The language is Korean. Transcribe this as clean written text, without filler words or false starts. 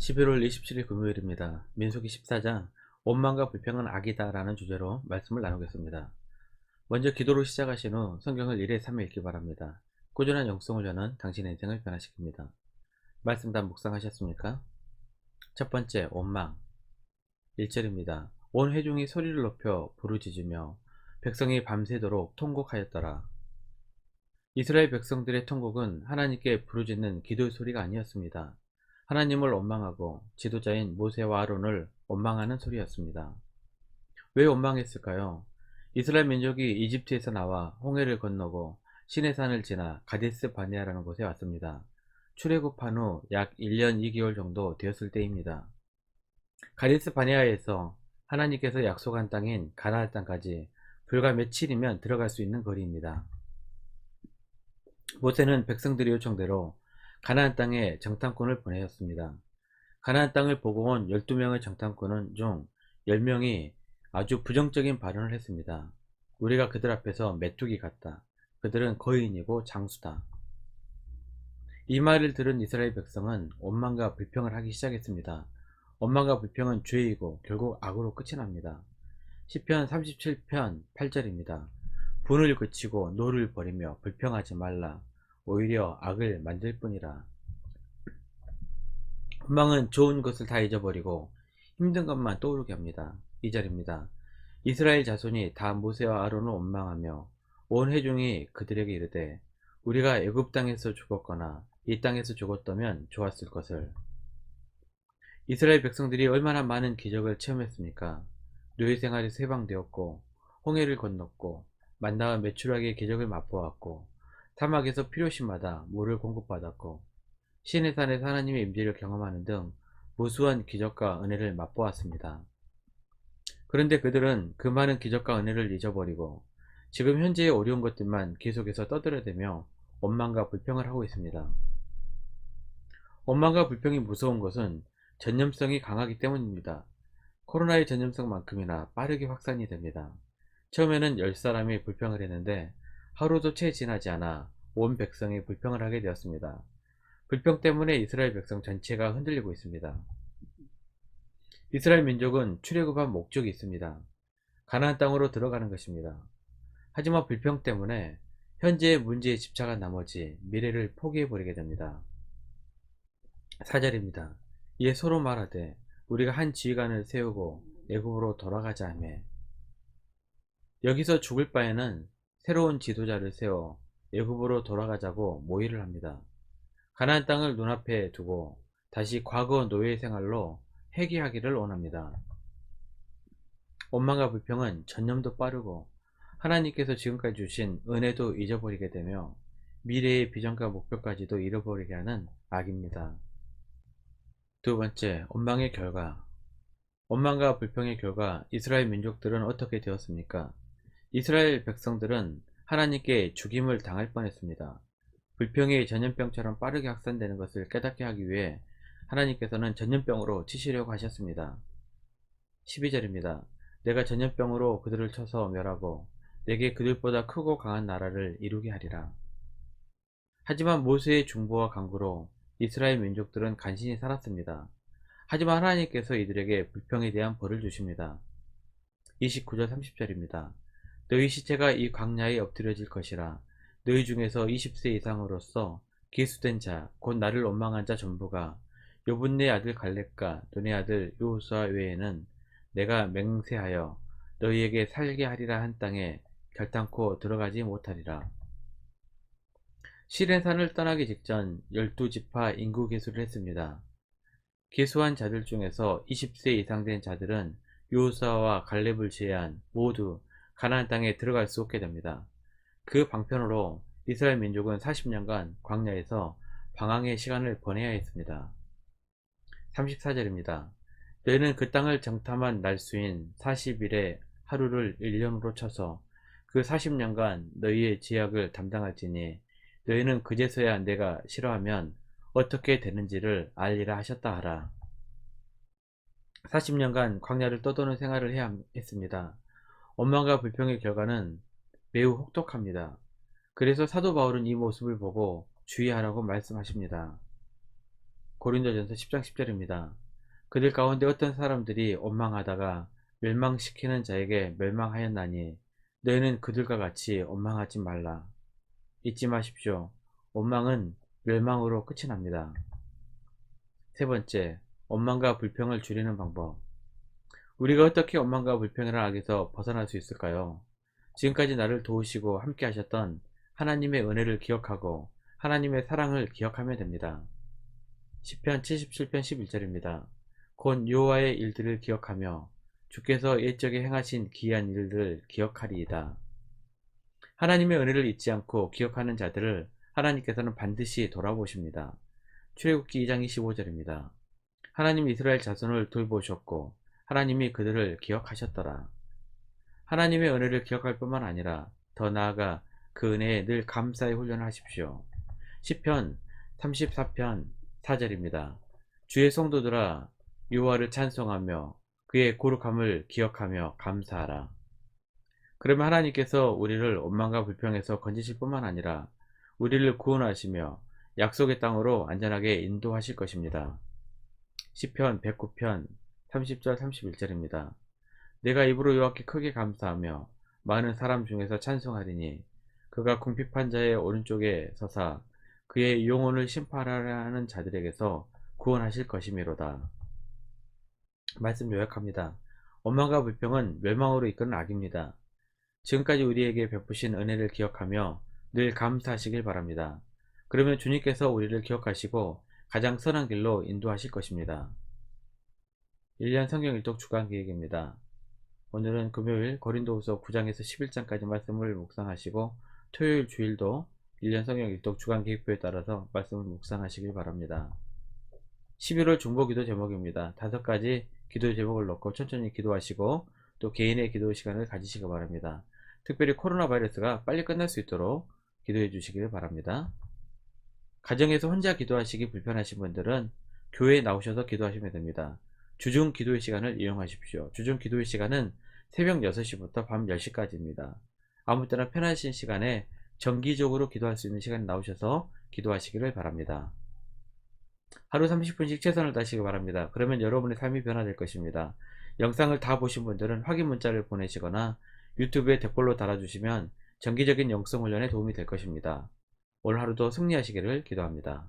11월 27일 금요일입니다. 민수기 14장 원망과 불평은 악이다 라는 주제로 말씀을 나누겠습니다. 먼저 기도로 시작하신 후 성경을 1회 3회 읽기 바랍니다. 꾸준한 영성을 여는 당신의 인생을 변화시킵니다. 말씀 다 묵상하셨습니까? 첫 번째, 원망 1절입니다. 온 회중이 소리를 높여 부르짖으며 백성이 밤새도록 통곡하였더라. 이스라엘 백성들의 통곡은 하나님께 부르짖는 기도의 소리가 아니었습니다. 하나님을 원망하고 지도자인 모세와 아론을 원망하는 소리였습니다. 왜 원망했을까요? 이스라엘 민족이 이집트에서 나와 홍해를 건너고 시내산을 지나 가데스 바네아라는 곳에 왔습니다. 출애굽한 후 약 1년 2개월 정도 되었을 때입니다. 가데스 바네아에서 하나님께서 약속한 땅인 가나안 땅까지 불과 며칠이면 들어갈 수 있는 거리입니다. 모세는 백성들의 요청대로 가나안 땅에 정탐꾼을 보내었습니다. 가나안 땅을 보고 온 12명의 정탐꾼은 중 10명이 아주 부정적인 발언을 했습니다. 우리가 그들 앞에서 메뚜기 같다. 그들은 거인이고 장수다. 이 말을 들은 이스라엘 백성은 원망과 불평을 하기 시작했습니다. 원망과 불평은 죄이고 결국 악으로 끝이 납니다. 시편 37편 8절입니다. 분을 그치고 노를 버리며 불평하지 말라. 오히려 악을 만들 뿐이라. 원망은 좋은 것을 다 잊어버리고 힘든 것만 떠오르게 합니다. 2절입니다. 이스라엘 자손이 다 모세와 아론을 원망하며 온 회중이 그들에게 이르되 우리가 애굽 땅에서 죽었거나 이 땅에서 죽었다면 좋았을 것을. 이스라엘 백성들이 얼마나 많은 기적을 체험했습니까? 노예 생활에서 해방되었고 홍해를 건넜고 만나와 메추라기의 기적을 맛보았고 사막에서 필요시마다 물을 공급받았고 시내산에서 하나님의 임재를 경험하는 등 무수한 기적과 은혜를 맛보았습니다. 그런데 그들은 그 많은 기적과 은혜를 잊어버리고 지금 현재의 어려운 것들만 계속해서 떠들어대며 원망과 불평을 하고 있습니다. 원망과 불평이 무서운 것은 전염성이 강하기 때문입니다. 코로나의 전염성만큼이나 빠르게 확산이 됩니다. 처음에는 10사람이 불평을 했는데 하루도 채 지나지 않아 온 백성이 불평을 하게 되었습니다. 불평 때문에 이스라엘 백성 전체가 흔들리고 있습니다. 이스라엘 민족은 출애굽한 목적이 있습니다. 가나안 땅으로 들어가는 것입니다. 하지만 불평 때문에 현재의 문제에 집착한 나머지 미래를 포기해버리게 됩니다. 4절입니다. 이에 서로 말하되 우리가 한 지휘관을 세우고 애굽으로 돌아가자 하매. 여기서 죽을 바에는 새로운 지도자를 세워 애굽으로 돌아가자고 모의를 합니다. 가나안 땅을 눈앞에 두고 다시 과거 노예 생활로 회귀하기를 원합니다. 원망과 불평은 전념도 빠르고 하나님께서 지금까지 주신 은혜도 잊어버리게 되며 미래의 비전과 목표까지도 잃어버리게 하는 악입니다. 두 번째, 원망의 결과. 원망과 불평의 결과 이스라엘 민족들은 어떻게 되었습니까? 이스라엘 백성들은 하나님께 죽임을 당할 뻔했습니다. 불평이 전염병처럼 빠르게 확산되는 것을 깨닫게 하기 위해 하나님께서는 전염병으로 치시려고 하셨습니다. 12절입니다. 내가 전염병으로 그들을 쳐서 멸하고 내게 그들보다 크고 강한 나라를 이루게 하리라. 하지만 모세의 중보와 강구로 이스라엘 민족들은 간신히 살았습니다. 하지만 하나님께서 이들에게 불평에 대한 벌을 주십니다. 29절 30절입니다. 너희 시체가 이 광야에 엎드려질 것이라. 너희 중에서 20세 이상으로서 기수된 자, 곧 나를 원망한 자 전부가 요분네 아들 갈렙과 눈의 아들 여호수아 외에는 내가 맹세하여 너희에게 살게 하리라 한 땅에 결단코 들어가지 못하리라. 시내산을 떠나기 직전 12지파 인구 계수를 했습니다. 계수한 자들 중에서 20세 이상 된 자들은 여호수아와 갈렙을 제외한 모두 가나안 땅에 들어갈 수 없게 됩니다. 그 방편으로 이스라엘 민족은 40년간 광야에서 방황의 시간을 보내야 했습니다. 34절입니다. 너희는 그 땅을 정탐한 날수인 40일의 하루를 1년으로 쳐서 그 40년간 너희의 지약을 담당할지니 너희는 그제서야 내가 싫어하면 어떻게 되는지를 알리라 하셨다 하라. 40년간 광야를 떠도는 생활을 해야 했습니다. 원망과 불평의 결과는 매우 혹독합니다. 그래서 사도 바울은 이 모습을 보고 주의하라고 말씀하십니다. 고린도전서 10장 10절입니다. 그들 가운데 어떤 사람들이 원망하다가 멸망시키는 자에게 멸망하였나니 너희는 그들과 같이 원망하지 말라. 잊지 마십시오. 원망은 멸망으로 끝이 납니다. 세 번째, 원망과 불평을 줄이는 방법. 우리가 어떻게 원망과 불평이라는 악에서 벗어날 수 있을까요? 지금까지 나를 도우시고 함께 하셨던 하나님의 은혜를 기억하고 하나님의 사랑을 기억하면 됩니다. 시편 77편 11절입니다. 곧 여호와의 일들을 기억하며 주께서 옛적에 행하신 기이한 일들을 기억하리이다. 하나님의 은혜를 잊지 않고 기억하는 자들을 하나님께서는 반드시 돌아보십니다. 출애굽기 2장 25절입니다. 하나님 이스라엘 자손을 돌보셨고 하나님이 그들을 기억하셨더라. 하나님의 은혜를 기억할 뿐만 아니라 더 나아가 그 은혜에 늘 감사의 훈련을 하십시오. 시편 34편 4절입니다. 주의 성도들아 여호와를 찬송하며 그의 거룩함을 기억하며 감사하라. 그러면 하나님께서 우리를 원망과 불평에서 건지실 뿐만 아니라 우리를 구원하시며 약속의 땅으로 안전하게 인도하실 것입니다. 시편 109편 30절 31절입니다. 내가 입으로 여호와께 크게 감사하며 많은 사람 중에서 찬송하리니 그가 궁핍한 자의 오른쪽에 서사 그의 영혼을 심판하라는 자들에게서 구원하실 것이미로다. 말씀 요약합니다. 원망과 불평은 멸망으로 이끄는 악입니다. 지금까지 우리에게 베푸신 은혜를 기억하며 늘 감사하시길 바랍니다. 그러면 주님께서 우리를 기억하시고 가장 선한 길로 인도하실 것입니다. 1년 성경 일독 주간 기획입니다. 오늘은 금요일 고린도후서 9장에서 11장까지 말씀을 묵상하시고 토요일 주일도 1년 성경 일독 주간 기획표에 따라서 말씀을 묵상하시길 바랍니다. 11월 중보기도 제목입니다. 5가지 기도 제목을 넣고 천천히 기도하시고 또 개인의 기도 시간을 가지시기 바랍니다. 특별히 코로나 바이러스가 빨리 끝날 수 있도록 기도해 주시길 바랍니다. 가정에서 혼자 기도하시기 불편하신 분들은 교회에 나오셔서 기도하시면 됩니다. 주중 기도의 시간을 이용하십시오. 주중 기도의 시간은 새벽 6시부터 밤 10시까지입니다. 아무 때나 편하신 시간에 정기적으로 기도할 수 있는 시간에 나오셔서 기도하시기를 바랍니다. 하루 30분씩 최선을 다하시기 바랍니다. 그러면 여러분의 삶이 변화될 것입니다. 영상을 다 보신 분들은 확인 문자를 보내시거나 유튜브에 댓글로 달아주시면 정기적인 영성 훈련에 도움이 될 것입니다. 오늘 하루도 승리하시기를 기도합니다.